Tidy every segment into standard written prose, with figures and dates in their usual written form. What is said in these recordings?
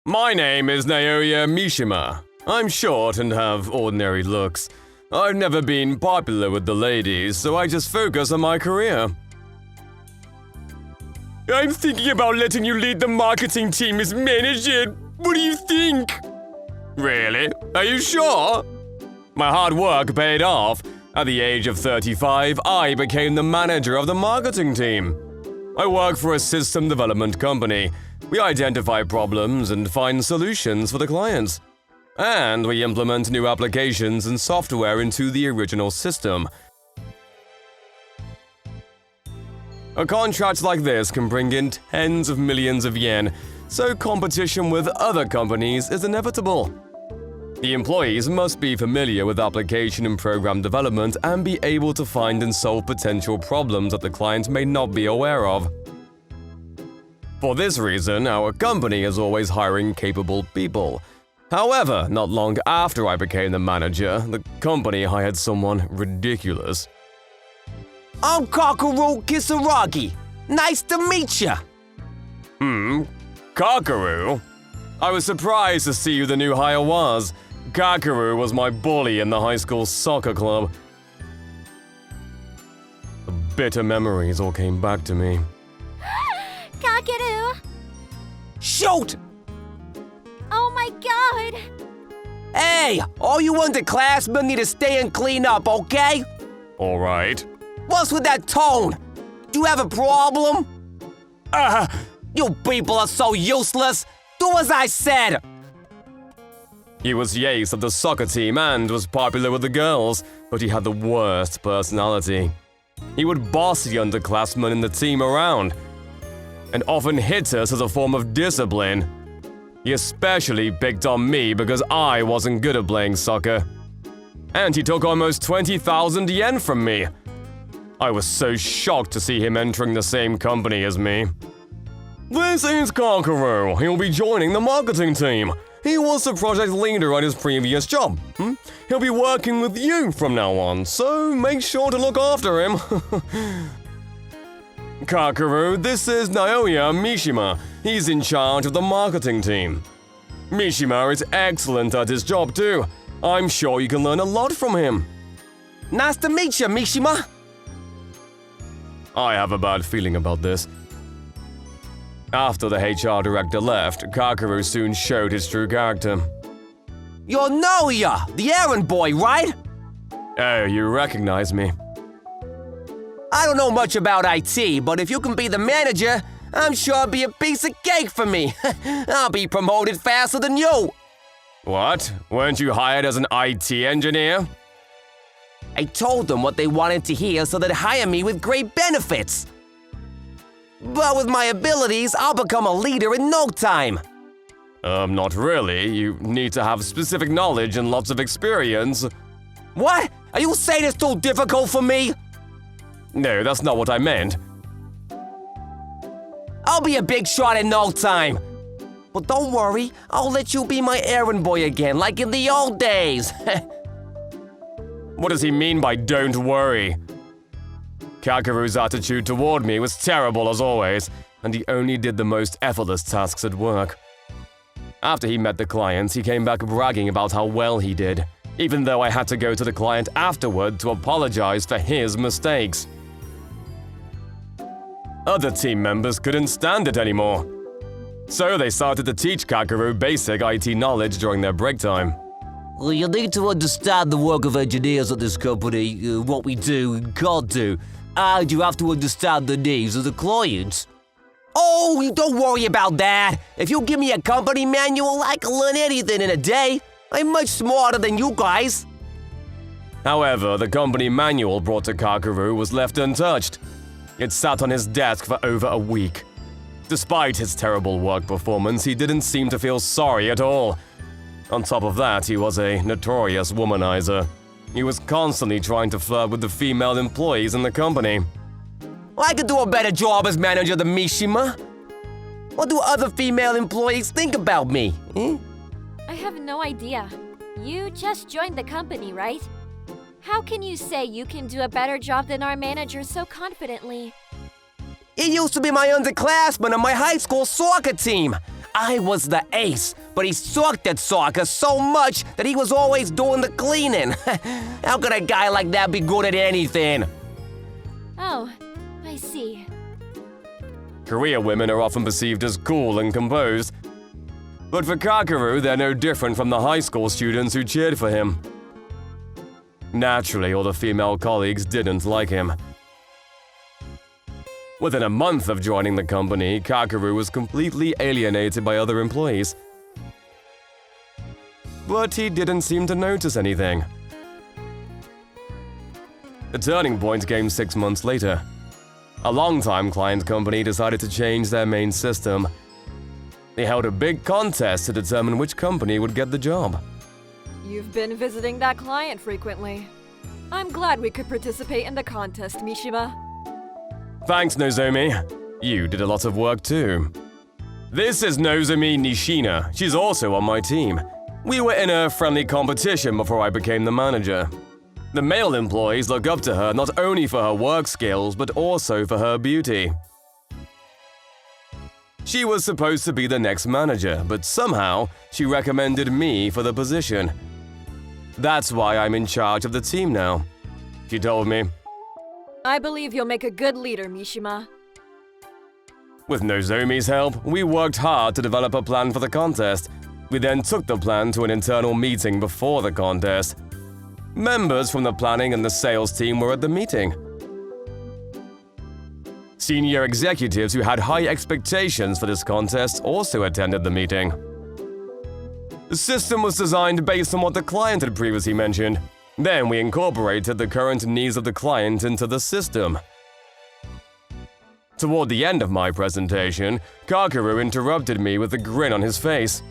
My name is Naoya Mishima. I'm short and have ordinary looks. I've never been popular with the ladies, so I just focus on my career. I'm thinking about letting you lead the marketing team as manager. What do you think? Really? Are you sure? My hard work paid off. At the age of 35, I became the manager of the marketing team. I work for a system development company. We identify problems and find solutions for the clients. And we implement new applications and software into the original system. A contract like this can bring in tens of millions of yen, so competition with other companies is inevitable. The employees must be familiar with application and program development and be able to find and solve potential problems that the client may not be aware of. For this reason, our company is always hiring capable people. However, not long after I became the manager, the company hired someone ridiculous. I'm Kakaru Kisaragi. Nice to meet ya. Kakaru? I was surprised to see who the new hire was. Kakaru was my bully in the high school soccer club. The bitter memories all came back to me. Kakaru! Shoot! Oh my god! Hey, all you underclassmen need to stay and clean up, okay? All right. What's with that tone? Do you have a problem? You people are so useless. Do as I said. He was the ace of the soccer team and was popular with the girls, but he had the worst personality. He would boss the underclassmen in the team around, and often hit us as a form of discipline. He especially picked on me because I wasn't good at playing soccer. And he took almost 20,000 yen from me. I was so shocked to see him entering the same company as me. This is Kakaru. He'll be joining the marketing team. He was the project leader at his previous job. He'll be working with you from now on, so make sure to look after him. Kakaru, this is Naoya Mishima. He's in charge of the marketing team. Mishima is excellent at his job too. I'm sure you can learn a lot from him. Nice to meet ya, Mishima. I have a bad feeling about this. After the HR director left, Kakaru soon showed his true character. You're Naoya, the errand boy, right? Oh, you recognize me. I don't know much about IT, but if you can be the manager, I'm sure it'll be a piece of cake for me. I'll be promoted faster than you. What? Weren't you hired as an IT engineer? I told them what they wanted to hear so they'd hire me with great benefits. But with my abilities, I'll become a leader in no time. Not really. You need to have specific knowledge and lots of experience. What? Are you saying it's too difficult for me? No, that's not what I meant. I'll be a big shot in no time. But don't worry, I'll let you be my errand boy again, like in the old days. What does he mean by don't worry? Kakaru's attitude toward me was terrible as always, and he only did the most effortless tasks at work. After he met the clients, he came back bragging about how well he did, even though I had to go to the client afterward to apologize for his mistakes. Other team members couldn't stand it anymore. So they started to teach Kakaru basic IT knowledge during their break time. You need to understand the work of engineers at this company, what we do and can't do. And you have to understand the needs of the clients. Oh, you don't worry about that. If you give me a company manual, I can learn anything in a day. I'm much smarter than you guys. However, the company manual brought to Kakaru was left untouched. It sat on his desk for over a week. Despite his terrible work performance, he didn't seem to feel sorry at all. On top of that, he was a notorious womanizer. He was constantly trying to flirt with the female employees in the company. I could do a better job as manager than Mishima. What do other female employees think about me? I have no idea. You just joined the company, right? How can you say you can do a better job than our manager so confidently? He used to be my underclassman on my high school soccer team. I was the ace, but he sucked at soccer so much that he was always doing the cleaning. How could a guy like that be good at anything? Oh, I see. Korea women are often perceived as cool and composed. But for Kakeru, they're no different from the high school students who cheered for him. Naturally, all the female colleagues didn't like him. Within a month of joining the company, Kakeru was completely alienated by other employees. But he didn't seem to notice anything. The turning point came 6 months later. A long-time client company decided to change their main system. They held a big contest to determine which company would get the job. You've been visiting that client frequently. I'm glad we could participate in the contest, Mishima. Thanks, Nozomi. You did a lot of work too. This is Nozomi Nishina. She's also on my team. We were in a friendly competition before I became the manager. The male employees look up to her not only for her work skills, but also for her beauty. She was supposed to be the next manager, but somehow she recommended me for the position. That's why I'm in charge of the team now. She told me. I believe you'll make a good leader, Mishima. With Nozomi's help, we worked hard to develop a plan for the contest. We then took the plan to an internal meeting before the contest. Members from the planning and the sales team were at the meeting. Senior executives who had high expectations for this contest also attended the meeting. The system was designed based on what the client had previously mentioned. Then we incorporated the current needs of the client into the system. Toward the end of my presentation, Kakeru interrupted me with a grin on his face.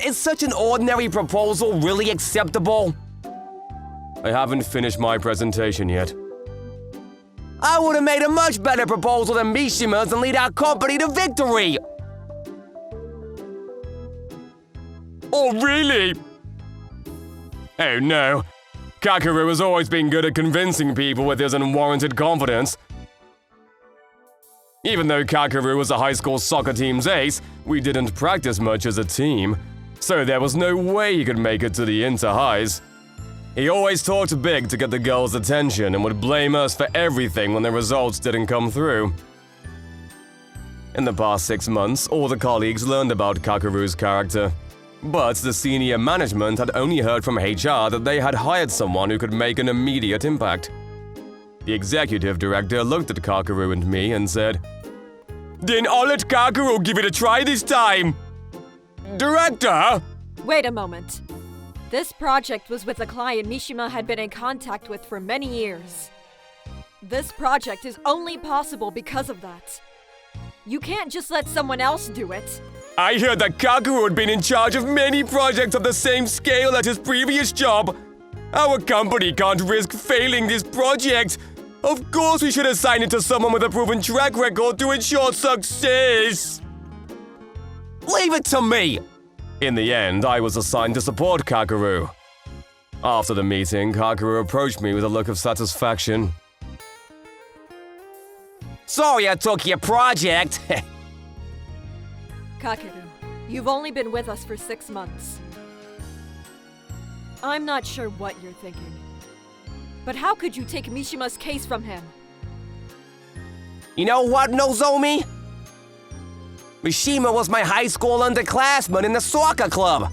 Is such an ordinary proposal really acceptable? I haven't finished my presentation yet. I would have made a much better proposal than Mishima's and lead our company to victory! Oh, really? Oh no. Kakeru has always been good at convincing people with his unwarranted confidence. Even though Kakeru was a high school soccer team's ace, we didn't practice much as a team, so there was no way he could make it to the inter-highs. He always talked big to get the girls' attention and would blame us for everything when the results didn't come through. In the past 6 months, all the colleagues learned about Kakeru's character. But the senior management had only heard from HR that they had hired someone who could make an immediate impact. The executive director looked at Kakeru and me and said, "Then I'll let Kakeru give it a try this time." Director? Wait a moment. This project was with a client Mishima had been in contact with for many years. This project is only possible because of that. You can't just let someone else do it. I heard that Kakeru had been in charge of many projects of the same scale at his previous job. Our company can't risk failing this project. Of course we should assign it to someone with a proven track record to ensure success. Leave it to me! In the end, I was assigned to support Kakeru. After the meeting, Kakeru approached me with a look of satisfaction. Sorry I took your project. Kakeru, you've only been with us for 6 months. I'm not sure what you're thinking. But how could you take Mishima's case from him? You know what, Nozomi? Mishima was my high school underclassman in the soccer club.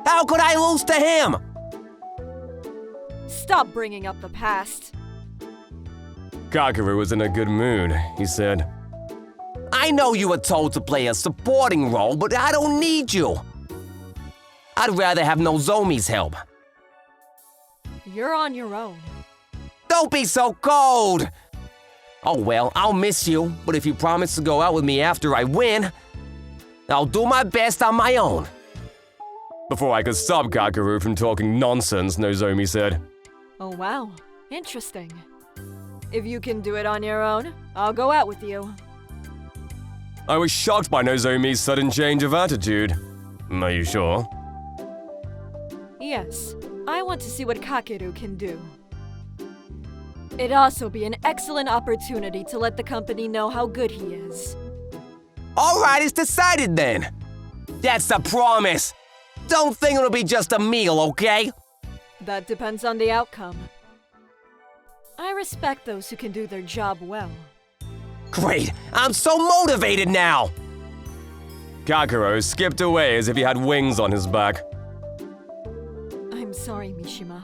How could I lose to him? Stop bringing up the past. Kakeru was in a good mood, he said. I know you were told to play a supporting role, but I don't need you. I'd rather have Nozomi's help. You're on your own. Don't be so cold! Oh well, I'll miss you, but if you promise to go out with me after I win, I'll do my best on my own. Before I could stop Kakeru from talking nonsense, Nozomi said, Oh wow, interesting. If you can do it on your own, I'll go out with you. I was shocked by Nozomi's sudden change of attitude. Are you sure? Yes, I want to see what Kakeru can do. It'd also be an excellent opportunity to let the company know how good he is. All right, it's decided then. That's a promise. Don't think it'll be just a meal, okay? That depends on the outcome. I respect those who can do their job well. Great, I'm so motivated now. Kakeru skipped away as if he had wings on his back. I'm sorry, Mishima.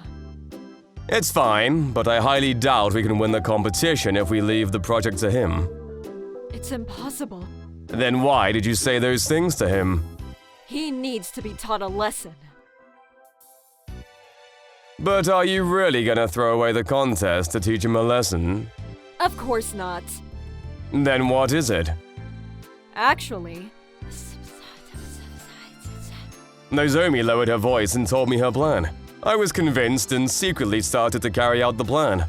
It's fine, but I highly doubt we can win the competition if we leave the project to him. It's impossible. Then why did you say those things to him? He needs to be taught a lesson. But are you really gonna throw away the contest to teach him a lesson? Of course not. Then what is it? Actually, Nozomi lowered her voice and told me her plan. I was convinced and secretly started to carry out the plan.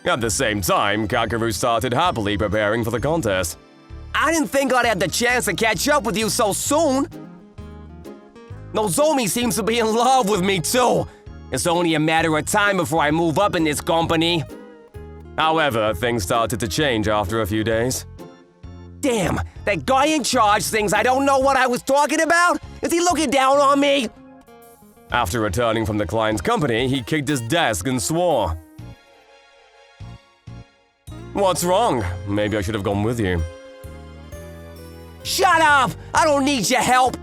At the same time, Kakeru started happily preparing for the contest. I didn't think I'd have the chance to catch up with you so soon. Nozomi seems to be in love with me too. It's only a matter of time before I move up in this company. However, things started to change after a few days. Damn, that guy in charge thinks I don't know what I was talking about? Is he looking down on me? After returning from the client's company, he kicked his desk and swore. What's wrong? Maybe I should have gone with you. Shut up! I don't need your help!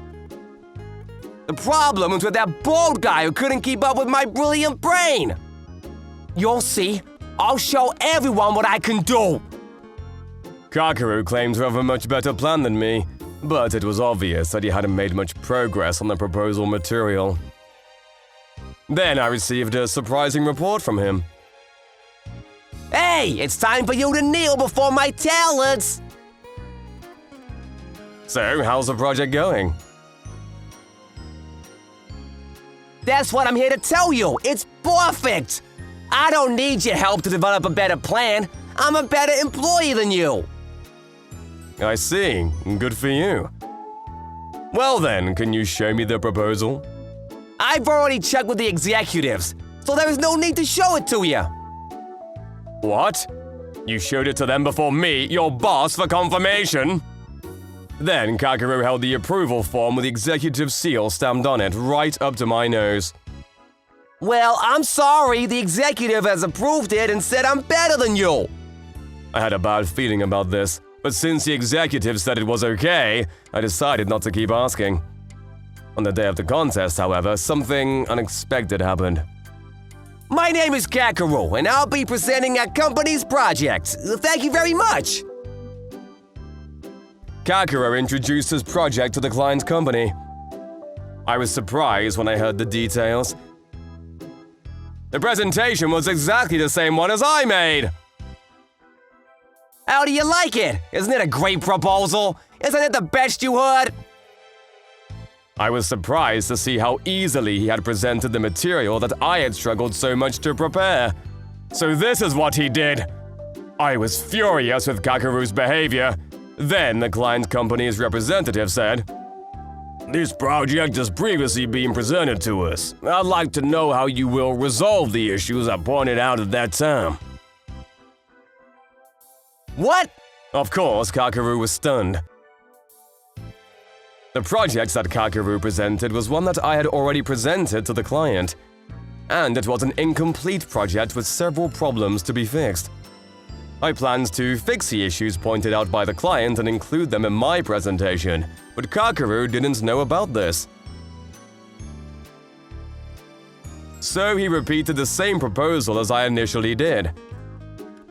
The problem was with that bald guy who couldn't keep up with my brilliant brain. You'll see. I'll show everyone what I can do. Kakeru claimed to have a much better plan than me, but it was obvious that he hadn't made much progress on the proposal material. Then I received a surprising report from him. Hey, it's time for you to kneel before my talents! So, how's the project going? That's what I'm here to tell you. It's perfect. I don't need your help to develop a better plan. I'm a better employee than you. I see. Good for you. Well then, can you show me the proposal? I've already checked with the executives, so there is no need to show it to you. What? You showed it to them before me, your boss, for confirmation? Then Kakeru held the approval form with the executive seal stamped on it right up to my nose. Well, I'm sorry. The executive has approved it and said I'm better than you. I had a bad feeling about this, but since the executive said it was okay, I decided not to keep asking. On the day of the contest, however, something unexpected happened. My name is Kakeru, and I'll be presenting our company's project. Thank you very much. Kakeru introduced his project to the client's company. I was surprised when I heard the details. The presentation was exactly the same one as I made. How do you like it? Isn't it a great proposal? Isn't it the best you heard? I was surprised to see how easily he had presented the material that I had struggled so much to prepare. So this is what he did. I was furious with Kakeru's behavior. Then the client company's representative said, "This project has previously been presented to us. I'd like to know how you will resolve the issues I pointed out at that time." What? Of course, Kakeru was stunned. The project that Kakeru presented was one that I had already presented to the client, and it was an incomplete project with several problems to be fixed. I planned to fix the issues pointed out by the client and include them in my presentation, but Kakeru didn't know about this. So he repeated the same proposal as I initially did.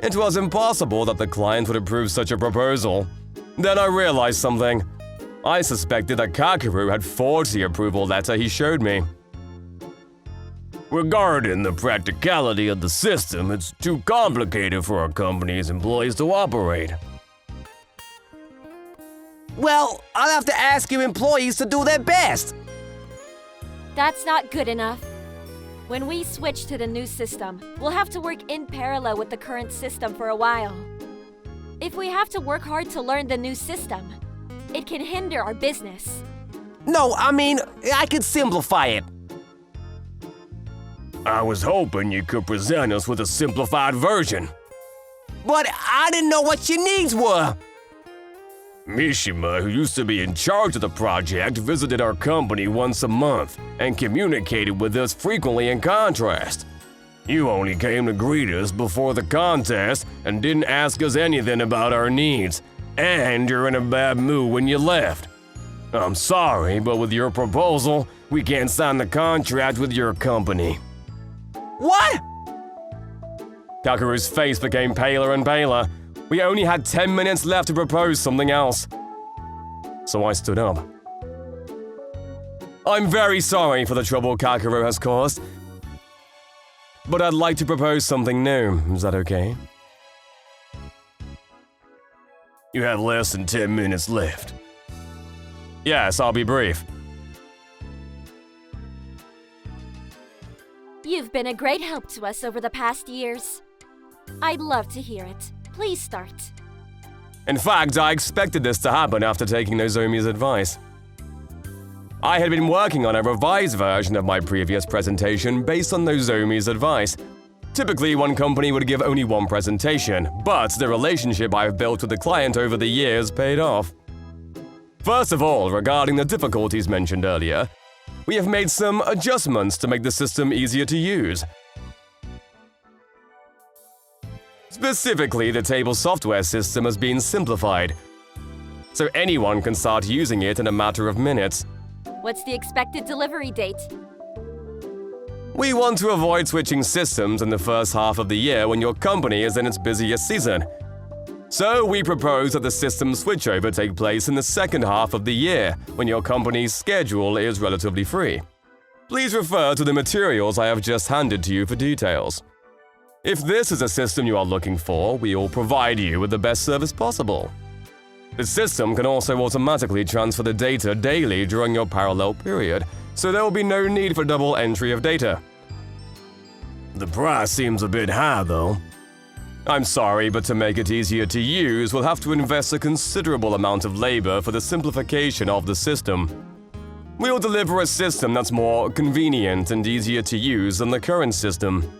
It was impossible that the client would approve such a proposal. Then I realized something. I suspected that Kakeru had forged the approval letter he showed me. Regarding the practicality of the system, it's too complicated for our company's employees to operate. Well, I'll have to ask your employees to do their best. That's not good enough. When we switch to the new system, we'll have to work in parallel with the current system for a while. If we have to work hard to learn the new system, it can hinder our business. No, I mean, I could simplify it. I was hoping you could present us with a simplified version. But I didn't know what your needs were. Mishima, who used to be in charge of the project, visited our company once a month and communicated with us frequently in contrast. You only came to greet us before the contest and didn't ask us anything about our needs, and you're in a bad mood when you left. I'm sorry, but with your proposal, we can't sign the contract with your company. What? Kakeru's face became paler and paler. We only had 10 minutes left to propose something else. So I stood up. I'm very sorry for the trouble Kakeru has caused, but I'd like to propose something new. Is that okay? You have less than 10 minutes left. Yes, I'll be brief. You've been a great help to us over the past years. I'd love to hear it. Please start. In fact, I expected this to happen after taking Nozomi's advice. I had been working on a revised version of my previous presentation based on Nozomi's advice. Typically, one company would give only one presentation, but the relationship I've built with the client over the years paid off. First of all, regarding the difficulties mentioned earlier, we have made some adjustments to make the system easier to use. Specifically, the table software system has been simplified, so anyone can start using it in a matter of minutes. What's the expected delivery date? We want to avoid switching systems in the first half of the year when your company is in its busiest season. So we propose that the system switchover take place in the second half of the year when your company's schedule is relatively free. Please refer to the materials I have just handed to you for details. If this is a system you are looking for, we will provide you with the best service possible. The system can also automatically transfer the data daily during your parallel period, so there will be no need for double entry of data. The price seems a bit high, though. I'm sorry, but to make it easier to use, we'll have to invest a considerable amount of labor for the simplification of the system. We'll deliver a system that's more convenient and easier to use than the current system.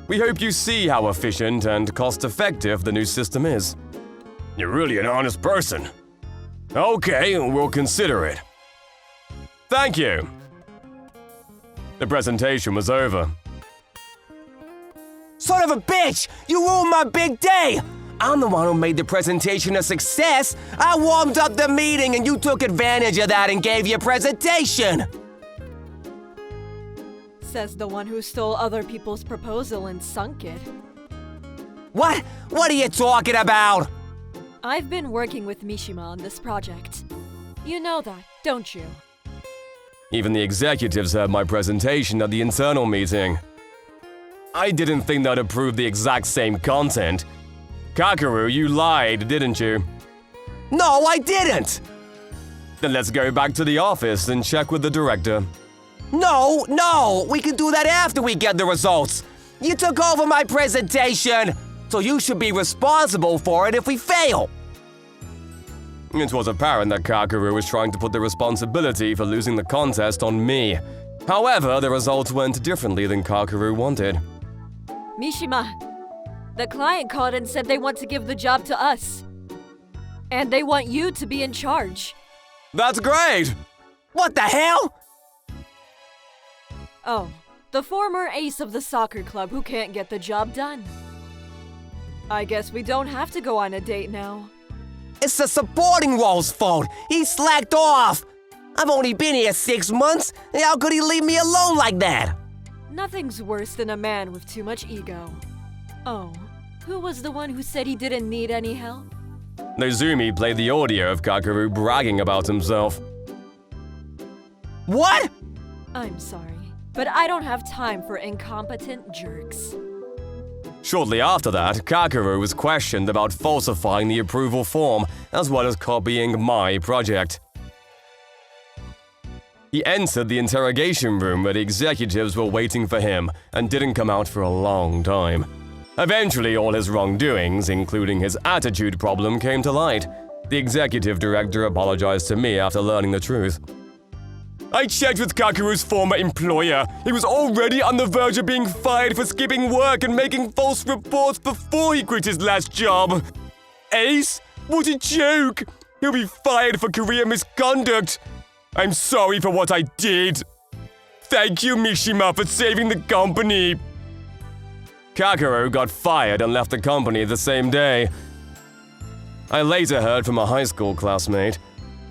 We hope you see how efficient and cost-effective the new system is. You're really an honest person. Okay, we'll consider it. Thank you. The presentation was over. Son of a bitch! You ruined my big day! I'm the one who made the presentation a success! I warmed up the meeting and you took advantage of that and gave your presentation! Says the one who stole other people's proposal and sunk it. What? What are you talking about? I've been working with Mishima on this project. You know that, don't you? Even the executives heard my presentation at the internal meeting. I didn't think they'd approve the exact same content. Kakeru, you lied, didn't you? No, I didn't! Then let's go back to the office and check with the director. No, we can do that after we get the results. You took over my presentation, so you should be responsible for it if we fail. It was apparent that Kakeru was trying to put the responsibility for losing the contest on me. However, the results went differently than Kakeru wanted. Mishima, the client called and said they want to give the job to us. And they want you to be in charge. That's great! What the hell? Oh, the former ace of the soccer club who can't get the job done. I guess we don't have to go on a date now. It's the supporting role's fault. He slacked off. I've only been here 6 months. How could he leave me alone like that? Nothing's worse than a man with too much ego. Oh, who was the one who said he didn't need any help? Nozumi played the audio of Kakeru bragging about himself. What? I'm sorry, but I don't have time for incompetent jerks. Shortly after that, Kakeru was questioned about falsifying the approval form as well as copying my project. He entered the interrogation room where the executives were waiting for him and didn't come out for a long time. Eventually, all his wrongdoings, including his attitude problem, came to light. The executive director apologized to me after learning the truth. I checked with Kakeru's former employer. He was already on the verge of being fired for skipping work and making false reports before he quit his last job. Ace? What a joke! He'll be fired for career misconduct. I'm sorry for what I did. Thank you, Mishima, for saving the company. Kakeru got fired and left the company the same day. I later heard from a high school classmate.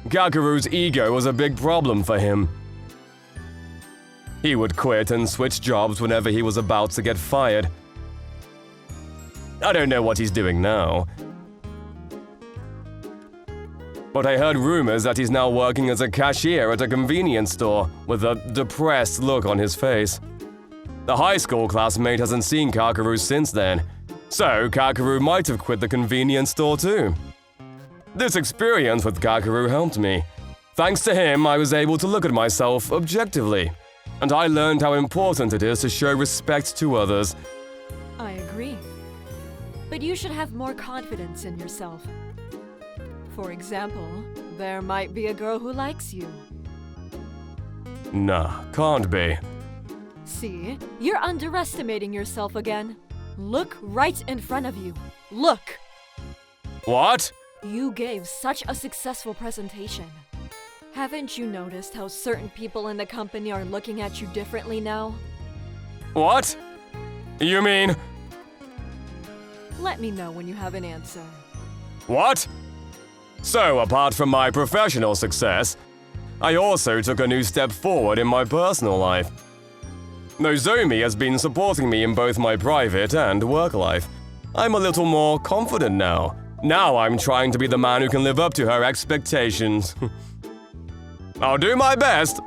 Kakeru's ego was a big problem for him. He would quit and switch jobs whenever he was about to get fired. I don't know what he's doing now. But I heard rumors that he's now working as a cashier at a convenience store with a depressed look on his face. The high school classmate hasn't seen Kakeru since then, so Kakeru might have quit the convenience store too. This experience with Kakeru helped me. Thanks to him, I was able to look at myself objectively, and I learned how important it is to show respect to others. I agree. But you should have more confidence in yourself. For example, there might be a girl who likes you. Nah, can't be. See, you're underestimating yourself again. Look right in front of you. Look! What? You gave such a successful presentation. Haven't you noticed how certain people in the company are looking at you differently now? What? You mean… Let me know when you have an answer. What? So, apart from my professional success, I also took a new step forward in my personal life. Nozomi has been supporting me in both my private and work life. I'm a little more confident now. Now I'm trying to be the man who can live up to her expectations. I'll do my best.